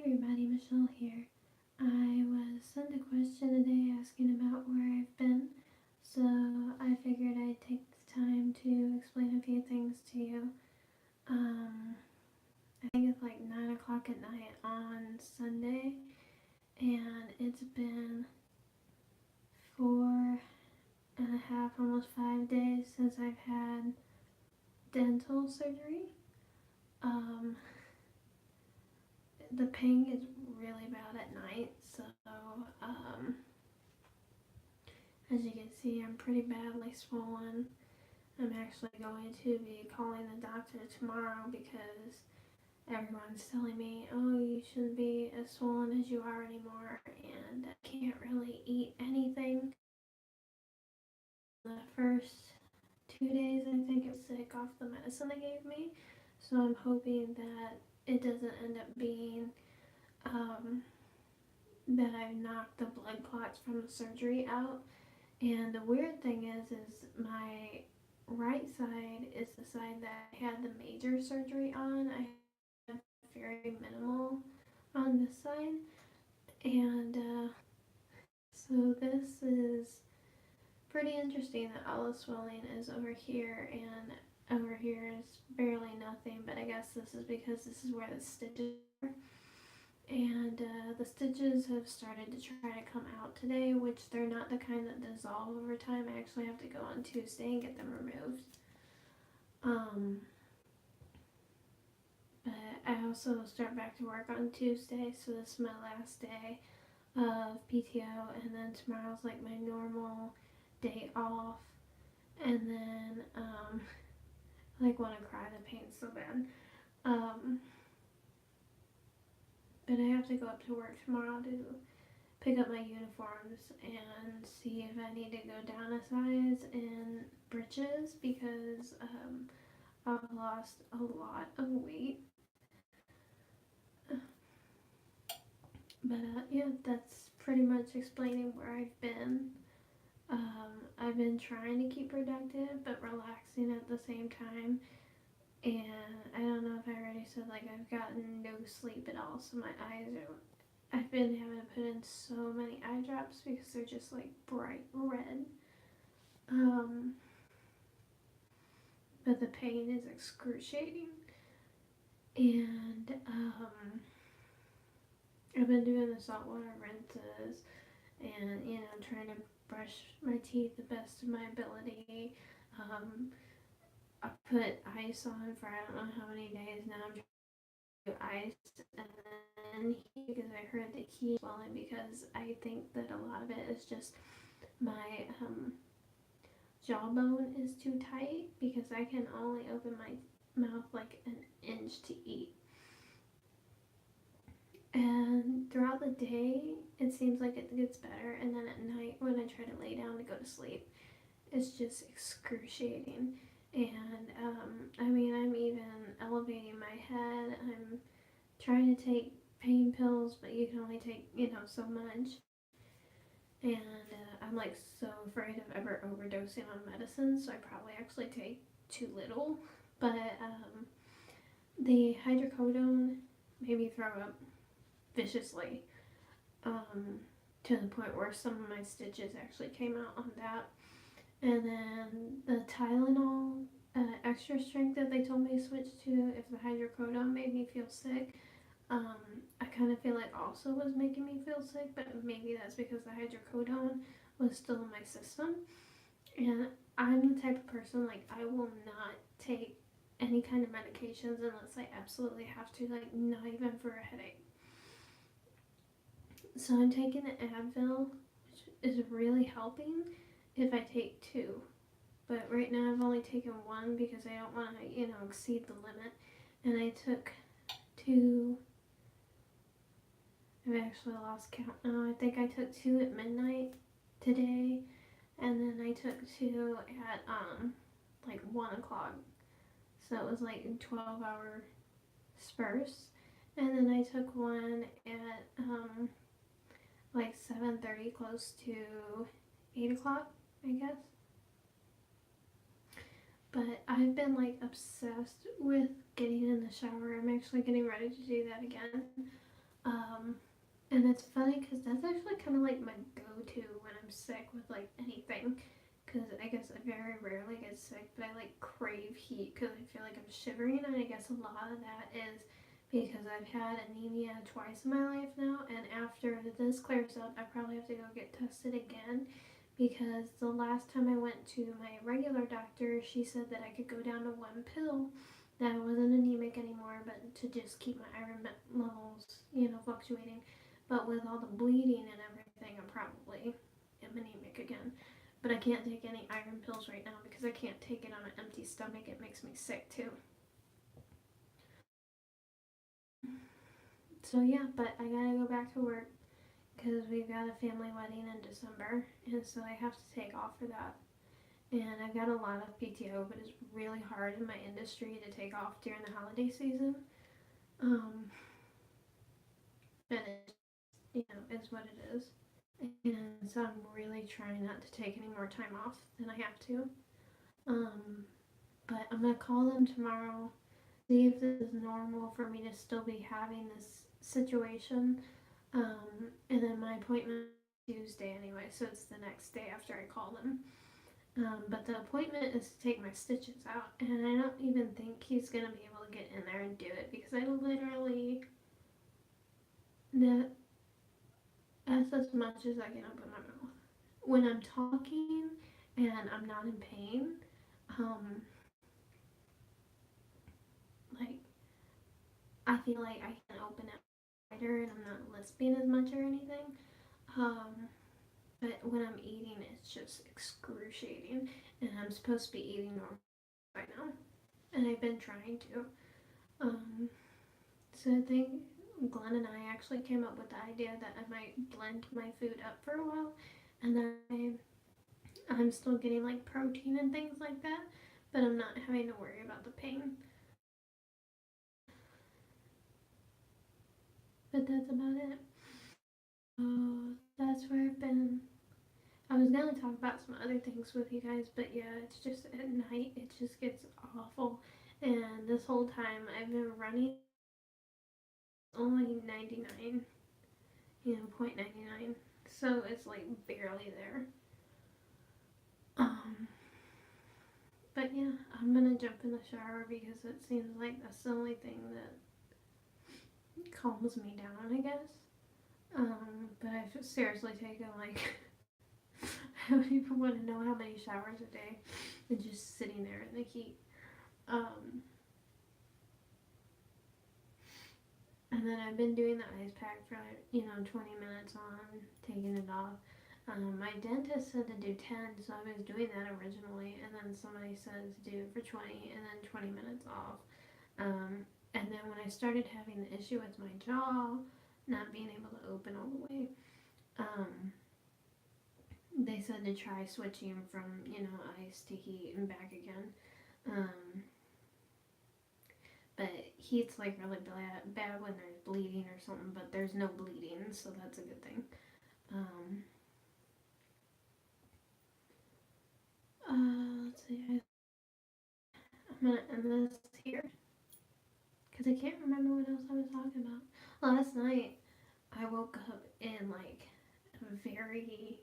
everybody, Michelle here. I was sent a question today asking about where I've been, so I figured I'd take the time to explain a few things to you. Um, I think it's like 9 o'clock at night on Sunday, and it's been 4.5, almost 5 days since I've had dental surgery. Um, the pain gets really bad at night, so um, as you can see, I'm pretty badly swollen. I'm actually going to be calling the doctor tomorrow because everyone's telling me, oh, you shouldn't be as swollen as you are anymore, and I can't really eat anything. The first 2 days, I think I was sick off the medicine they gave me, so I'm hoping that it doesn't end up being that I knocked the blood clots from the surgery out. And the weird thing is my right side is the side that I had the major surgery on. I had very minimal on this side. And so this is pretty interesting that all the swelling is over here and over here is barely nothing. But I guess this is because this is where the stitches are. And the stitches have started to try to come out today, which they're not the kind that dissolve over time. I actually have to go on Tuesday and get them removed. Um, but I also start back to work on Tuesday, so this is my last day of PTO, and then tomorrow's like my normal day off. And then, I like want to cry, the pain's so bad. Um, but I have to go up to work tomorrow to pick up my uniforms and see if I need to go down a size in breeches because I've lost a lot of weight. But yeah, that's pretty much explaining where I've been. I've been trying to keep productive but relaxing at the same time. And I don't know if I already said, like, I've gotten no sleep at all, so my eyes are. I've been having to put in so many eye drops because they're just like bright red. Um, but the pain is excruciating. And I've been doing the saltwater rinses and, trying to brush my teeth the best of my ability. Um, I put ice on for I don't know how many days now. I'm trying to do ice and then heat because I heard the heat swelling because I think that a lot of it is just my jawbone is too tight because I can only open my mouth like an inch to eat. And throughout the day, it seems like it gets better, and then at night, when I try to lay down to go to sleep, it's just excruciating. And I'm even elevating my head. I'm trying to take pain pills, but you can only take, so much. And I'm like so afraid of ever overdosing on medicine, so I probably actually take too little. But the hydrocodone made me throw up viciously, um, to the point where some of my stitches actually came out on that. And then the Tylenol extra strength that they told me to switch to if the hydrocodone made me feel sick, um, I kind of feel like also was making me feel sick, but maybe that's because the hydrocodone was still in my system. And I'm the type of person, like, I will not take any kind of medications unless I absolutely have to, like, not even for a headache. So I'm taking the Advil, which is really helping if I take two. But right now I've only taken one because I don't want to, exceed the limit. And I took two. I've actually lost count now. I think I took two at midnight today, and then I took two at like 1 o'clock. So it was like 12-hour spurts. And then I took one at like 7:30, close to 8 o'clock, I guess. But I've been like obsessed with getting in the shower. I'm actually getting ready to do that again. Um, and it's funny because that's actually kind of like my go-to when I'm sick with like anything. Because I guess I very rarely get sick, but I like crave heat because I feel like I'm shivering, and I guess a lot of that is because I've had anemia twice in my life now, and after this clears up, I probably have to go get tested again because the last time I went to my regular doctor, she said that I could go down to one pill, that I wasn't anemic anymore, but to just keep my iron levels, fluctuating. But with all the bleeding and everything, I probably am anemic again. But I can't take any iron pills right now because I can't take it on an empty stomach. It makes me sick too. So yeah, but I gotta go back to work because we've got a family wedding in December, and so I have to take off for that. And I've got a lot of PTO, but it's really hard in my industry to take off during the holiday season. Um, and it, is what it is. And so I'm really trying not to take any more time off than I have to. Um, but I'm gonna call them tomorrow, see if this is normal for me to still be having this situation. And then my appointment is Tuesday anyway, so it's the next day after I call them. But the appointment is to take my stitches out, and I don't even think he's gonna be able to get in there and do it because I literally, that's as much as I can open my mouth. When I'm talking and I'm not in pain, um, like I feel like I can open it wider and I'm not lisping as much or anything. Um, but when I'm eating, it's just excruciating, and I'm supposed to be eating normal by now, and I've been trying to. Um, so I think Glenn and I actually came up with the idea that I might blend my food up for a while, and then I'm still getting like protein and things like that, but I'm not having to worry about the pain. But that's about it. That's where I've been. I was gonna talk about some other things with you guys, but yeah, it's just at night it just gets awful. And this whole time I've been running only 99, 0.99. So it's like barely there. Um, but yeah, I'm gonna jump in the shower because it seems like that's the only thing that calms me down, I guess. But I've seriously taken like I don't even want to know how many showers a day and just sitting there in the heat. Um, and then I've been doing the ice pack for 20 minutes on, taking it off. My dentist said to do 10, so I was doing that originally, and then somebody said to do it for 20, and then 20 minutes off. And then when I started having the issue with my jaw not being able to open all the way, um, they said to try switching from, ice to heat and back again. Um, but heat's like really bad when there's bleeding or something, but there's no bleeding, so that's a good thing. Um, let's see, I'm gonna end this here because I can't remember what else I was talking about. Last night, I woke up in like a very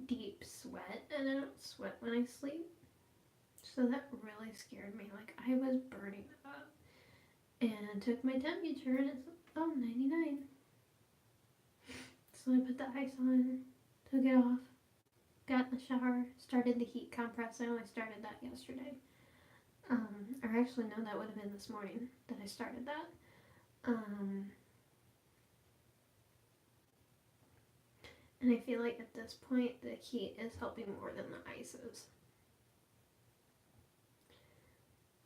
deep sweat, and I don't sweat when I sleep, so that really scared me. Like I was burning up, and took my temperature, and it's 99. So I put the ice on, took it off, got in the shower, started the heat compress. I only started that yesterday. Or actually, no, that would have been this morning that I started that. And I feel like at this point, the heat is helping more than the ice is.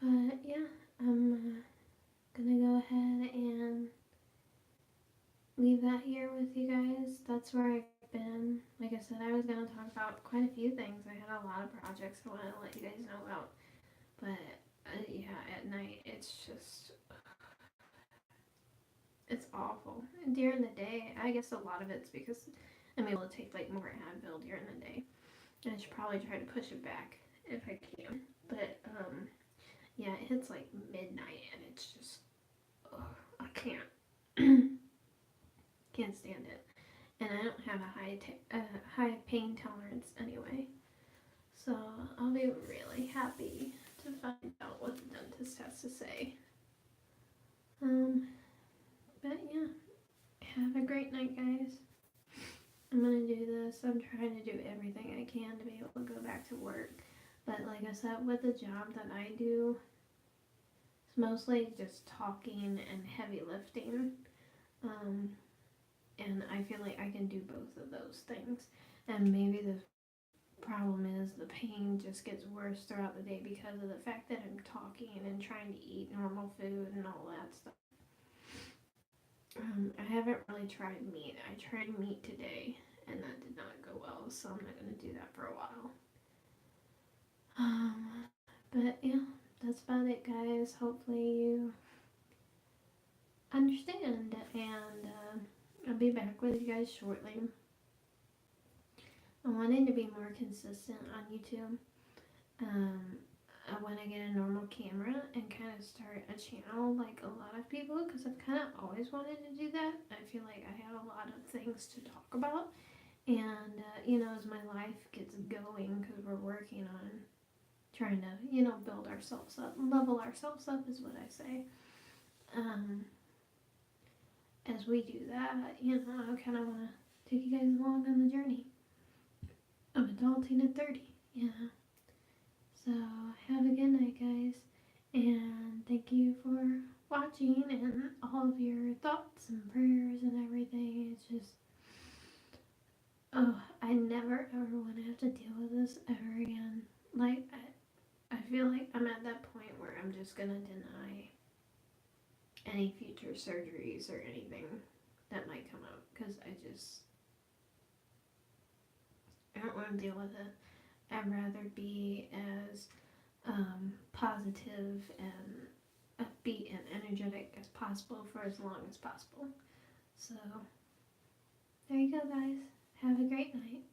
But yeah, I'm gonna go ahead and leave that here with you guys. That's where I've been. Like I said, I was gonna talk about quite a few things. I had a lot of projects I wanted to let you guys know about. But yeah, at night it's awful. And during the day, I guess a lot of it's because I'm able to take like more Advil during the day. And I should probably try to push it back if I can. But yeah, it hits like midnight and it's just, ugh, I can't. I don't have a high pain tolerance anyway. So I'll be really happy to find out what the dentist has to say. But yeah, have a great night, guys. I'm gonna do this. I'm trying to do everything I can to be able to go back to work. But like I said, with the job that I do, it's mostly just talking and heavy lifting. And I feel like I can do both of those things. And maybe the problem is the pain just gets worse throughout the day because of the fact that I'm talking and trying to eat normal food and all that stuff. I haven't really tried meat. I tried meat today and that did not go well, so I'm not going to do that for a while. But yeah, that's about it, guys. Hopefully you understand, and I'll be back with you guys shortly. I wanted to be more consistent on YouTube. I want to get a normal camera and kind of start a channel like a lot of people, because I've kind of always wanted to do that. I feel like I have a lot of things to talk about, and as my life gets going, because we're working on trying to build ourselves up, level ourselves up is what I say. As we do that, I kind of want to take you guys along on the journey of adulting at 30. So have a good night, guys, and thank you for watching and all of your thoughts and prayers and everything. It's just, I never ever want to have to deal with this ever again. Like, I feel like I'm at that point where I'm just gonna deny any future surgeries or anything that might come up, because I don't want to deal with it. I'd rather be as positive and upbeat and energetic as possible for as long as possible. So, there you go, guys. Have a great night.